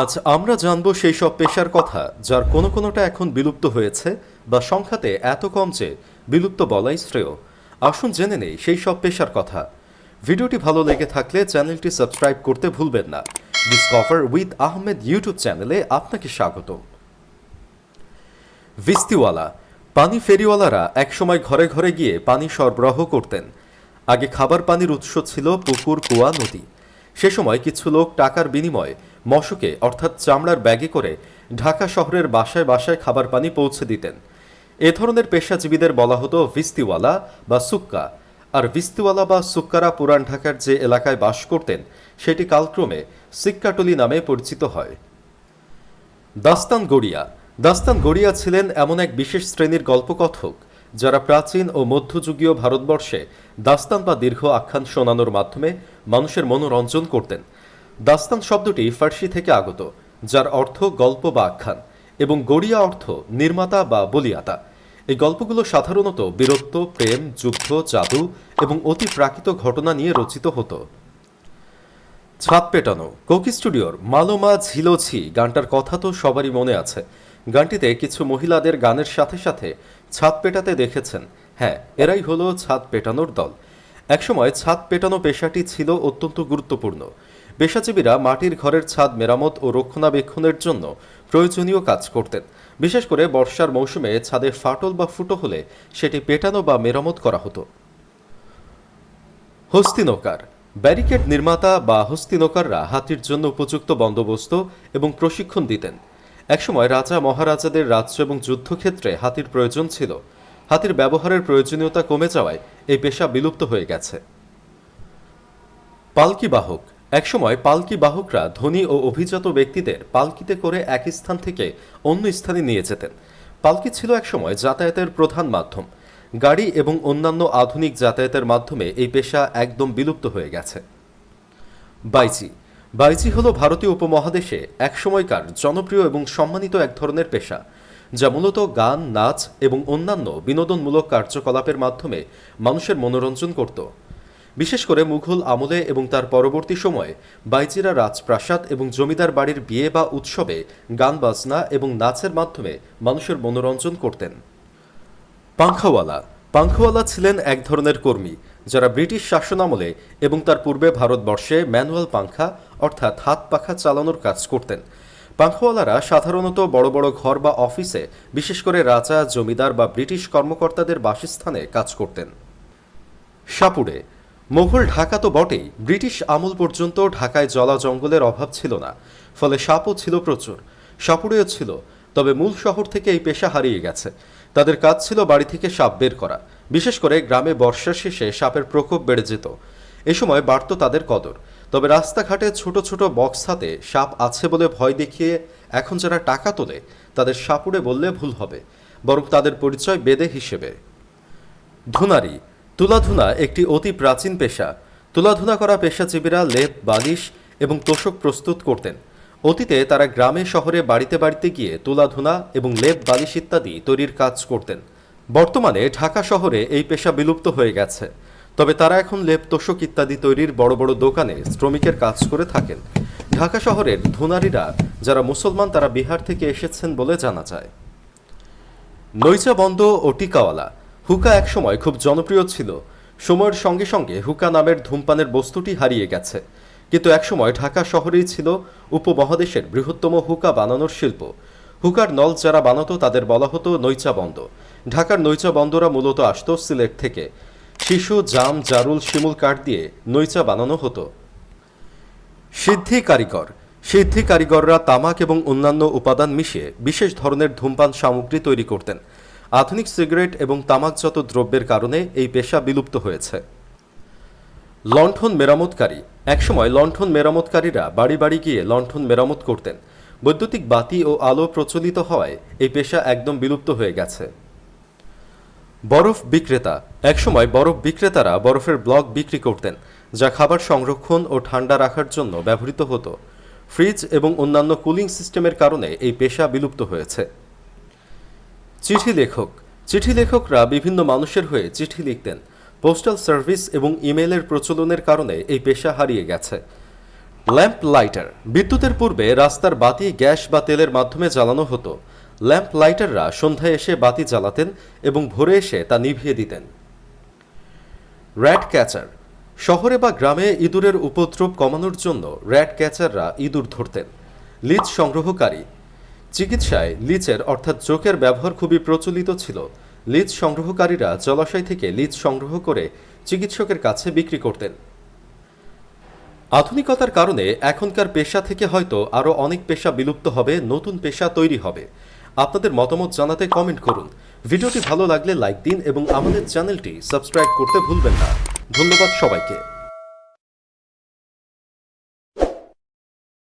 আজ আমরা জানব সেই সব পেশার কথা যার কোনোটা এখন বিলুপ্ত হয়েছে বা সংখ্যাতে এত কম যে বিলুপ্ত বলাই শ্রেয়। আসুন জেনে নেই সেই সব পেশার কথা। ভিডিওটি ভালো লেগে থাকলে চ্যানেলটি সাবস্ক্রাইব করতে ভুলবেন না। ডিসকভার উইথ আহমেদ ইউটিউব চ্যানেলে আপনাকে স্বাগত। ভিস্তিওয়ালা, পানি ফেরিওয়ালারা একসময় ঘরে ঘরে গিয়ে পানি সরবরাহ করতেন। আগে খাবার পানির উৎস ছিল পুকুর, কুয়া, নদী। সে সময় কিছু লোক টাকার বিনিময়ে মশকে অর্থাৎ চামড়ার ব্যাগে করে ঢাকা শহরের বাসায় বাসায় খাবার পানি পৌঁছে দিতেন। এ ধরনের পেশাজীবীদের বলা হতো ভিস্তিওয়ালা বা সুক্কা। আর ভিস্তিওয়ালা বা সুক্কারা পুরান ঢাকার যে এলাকায় বাস করতেন সেটি কালক্রমে সিক্কাটলি নামে পরিচিত হয়। দাস্তান গড়িয়া, দাস্তান গড়িয়া ছিলেন এমন এক বিশেষ শ্রেণীর গল্পকথক যারা প্রাচীন ও মধ্যযুগীয় ভারতবর্ষে দাস্তান বা দীর্ঘ আখ্যান শোনানোর মাধ্যমে মানুষের মনোরঞ্জন করতেন। দাস্তান শব্দটি ফার্সি থেকে আগত, যার অর্থ গল্প বা আখ্যান, এবং গড়িয়া অর্থ নির্মাতা বা বলিয়াতা। এই গল্পগুলো সাধারণত বীরত্ব, প্রেম, যুদ্ধ, জাদু এবং অতি প্রাকৃত ঘটনা নিয়ে রচিত হতো। ছাদ পেটানো, কোকি স্টুডিওর মালোমা ঝিলো ঝি গানটার কথা তো সবারই মনে আছে। গানটিতে কিছু মহিলাদের গানের সাথে সাথে ছাদ পেটাতে দেখেছেন। হ্যাঁ, এরাই হলো ছাদ পেটানোর দল। একসময় ছাদ পেটানো পেশাটি ছিল অত্যন্ত গুরুত্বপূর্ণ। পেশাজীবীরা মাটির ঘরের ছাদ মেরামত ও রক্ষণাবেক্ষণের জন্য প্রয়োজনীয় কাজ করতেন। বিশেষ করে বর্ষার মৌসুমে ছাদে ফাটল বা ফুটো হলে সেটি পেটানো বা মেরামত করা হতো। হস্তিনৌকার, ব্যারিকেড নির্মাতা বা হস্তিনৌকাররা হাতির জন্য উপযুক্ত বন্দোবস্ত এবং প্রশিক্ষণ দিতেন। একসময় রাজা মহারাজাদের রাজ্য এবং যুদ্ধক্ষেত্রে হাতির প্রয়োজন ছিল। হাতির ব্যবহারের প্রয়োজনীয়তা কমে যাওয়ায় এই পেশা বিলুপ্ত হয়ে গেছে। পালকি বাহক, একসময় পালকি বাহকরা ধনী ও অভিজাত ব্যক্তিদের পালকিতে করে এক স্থান থেকে অন্য স্থানে নিয়ে যেতেন। পালকি ছিল একসময় যাতায়াতের প্রধান মাধ্যম। গাড়ি এবং অন্যান্য আধুনিক যাতায়াতের মাধ্যমে এই পেশা একদম বিলুপ্ত হয়ে গেছে। বাইজি, বাইজি হল ভারতীয় উপমহাদেশে একসময়কার জনপ্রিয় এবং সম্মানিত এক ধরনের পেশা, যা মূলত গান, নাচ এবং অন্যান্য বিনোদনমূলক কার্যকলাপের মাধ্যমে মানুষের মনোরঞ্জন করত। বিশেষ করে মুঘল আমলে এবং তার পরবর্তী সময়ে বাইজিরা রাজপ্রাসাদ এবং জমিদার বাড়ির বিয়ে বা উৎসবে গান, বাজনা এবং নাচের মাধ্যমে মানুষের মনোরঞ্জন করতেন। পাংখাওয়ালা, পাংখাওয়ালা ছিলেন এক ধরনের কর্মী যারা ব্রিটিশ শাসনামলে এবং তার পূর্বে ভারতবর্ষে ম্যানুয়াল পাংখা অর্থাৎ হাত পাখা চালানোর কাজ করতেন। পাংখাওয়ালারা সাধারণত বড় বড় ঘর বা অফিসে, বিশেষ করে রাজা, জমিদার বা ব্রিটিশ কর্মকর্তাদের বাসস্থানে কাজ করতেন। সাপুড়ে, মোঘল ঢাকা তো বটেই, ব্রিটিশ আমল পর্যন্ত ঢাকায় জলা জঙ্গলের অভাব ছিল না, ফলে সাপও ছিল প্রচুর, সাপুড়েও ছিল। তবে মূল শহর থেকে এই পেশা হারিয়ে গেছে। তাদের কাজ ছিল বাড়ি থেকে সাপ বের করা। বিশেষ করে গ্রামে বর্ষার শেষে সাপের প্রকোপ বেড়ে যেত। এ সময় বাড়ত তাদের কদর। তবে রাস্তাঘাটে ছোট ছোট বক্স হাতে সাপ আছে বলে ভয় দেখিয়ে এখন যারা টাকা তোলে তাদের সাপুড়ে বললে ভুল হবে, বরং তাদের পরিচয় বেদে হিসেবে। ধুনারি, তুলাধুনা একটি অতি প্রাচীন পেশা। তুলাধুনা করা পেশাজীবীরা লেপ, বালিশ এবং তোশক প্রস্তুত করতেন। অতীতে তারা গ্রামে শহরে বাড়িতে বাড়িতে গিয়ে তুলাধুনা এবং লেপ, বালিশ ইত্যাদি তৈরির কাজ করতেন। বর্তমানে ঢাকা শহরে এই পেশা বিলুপ্ত হয়ে গেছে। তবে তারা এখন লেপ, তোশক ইত্যাদি তৈরির বড় বড় দোকানে শ্রমিকের কাজ করে থাকেন। ঢাকা শহরের ধুনারিরা যারা মুসলমান তারা বিহার থেকে এসেছেন বলে জানা যায়। নৈচা বন্দ ও টিকাওয়ালা, হুকা একসময় খুব জনপ্রিয় ছিল। সময়ের সঙ্গে সঙ্গে হুকা নামের ধূমপানের বস্তুটি হারিয়ে গেছে, কিন্তু একসময় ঢাকা শহরেই ছিল উপমহাদেশের বৃহত্তম হুকা বানানোর শিল্প। হুকার নল যারা বানাতো তাদের বলা হতো নৈচা বন্দ। ঢাকার নৈচা বন্দরা মূলত আসত সিলেট থেকে। শিশু, জাম, জারুল, শিমুল কাঠ দিয়ে নৈচা বানানো হতো। সিদ্ধি কারিগর, সিদ্ধি কারিগররা তামাক এবং অন্যান্য উপাদান মিশিয়ে বিশেষ ধরনের ধূমপান সামগ্রী তৈরি করতেন। আধুনিক সিগারেট এবং তামাকজাত দ্রব্যের কারণে এই পেশা বিলুপ্ত হয়েছে। লণ্ঠন মেরামতকারী, একসময় লণ্ঠন মেরামতকারীরা বাড়ি বাড়ি গিয়ে লণ্ঠন মেরামত করতেন। বৈদ্যুতিক বাতি ও আলো প্রচলিত হওয়ায় এই পেশা একদম বিলুপ্ত হয়ে গেছে। বরফ বিক্রেতা, একসময় বরফ বিক্রেতারা বরফের ব্লক বিক্রি করতেন, যা খাবার সংরক্ষণ ও ঠান্ডা রাখার জন্য ব্যবহৃত হতো। ফ্রিজ এবং অন্যান্য কুলিং সিস্টেমের কারণে এই পেশা বিলুপ্ত হয়েছে। চিঠি লেখক, চিঠি লেখকরা বিভিন্ন মানুষের হয়ে চিঠি লিখতেন। পোস্টাল সার্ভিস এবং ইমেইলের প্রচলনের কারণে এই পেশা হারিয়ে গেছে। ল্যাম্প লাইটার বিদ্যুতের পূর্বে রাস্তার বাতি গ্যাস বা তেলের মাধ্যমে জ্বালানো হতো। ল্যাম্প লাইটাররা সন্ধ্যায় এসে বাতি জ্বালাতেন এবং ভোরে এসে তা নিভিয়ে দিতেন। র্যাট ক্যাচার শহরে বা গ্রামে ইঁদুরের উপদ্রব কমানোর জন্য র্যাট ক্যাচাররা ইঁদুর ধরতেন। লিচ সংগ্রহকারী চিকিৎসায় লিচের অর্থাৎ জোকের ব্যবহার খুবই প্রচলিত ছিল। লিচ সংগ্রহকারীরা জলাশয় থেকে লিচ সংগ্রহ করে চিকিৎসকের কাছে বিক্রি করতেন। আধুনিকতার কারণে এখনকার পেশা থেকে হয়তো আরও অনেক পেশা বিলুপ্ত হবে, নতুন পেশা তৈরি হবে। আপনাদের মতামত জানাতে কমেন্ট করুন। ভিডিওটি ভালো লাগলে লাইক দিন এবং আমাদের চ্যানেলটি সাবস্ক্রাইব করতে ভুলবেন না। ধন্যবাদ সবাইকে।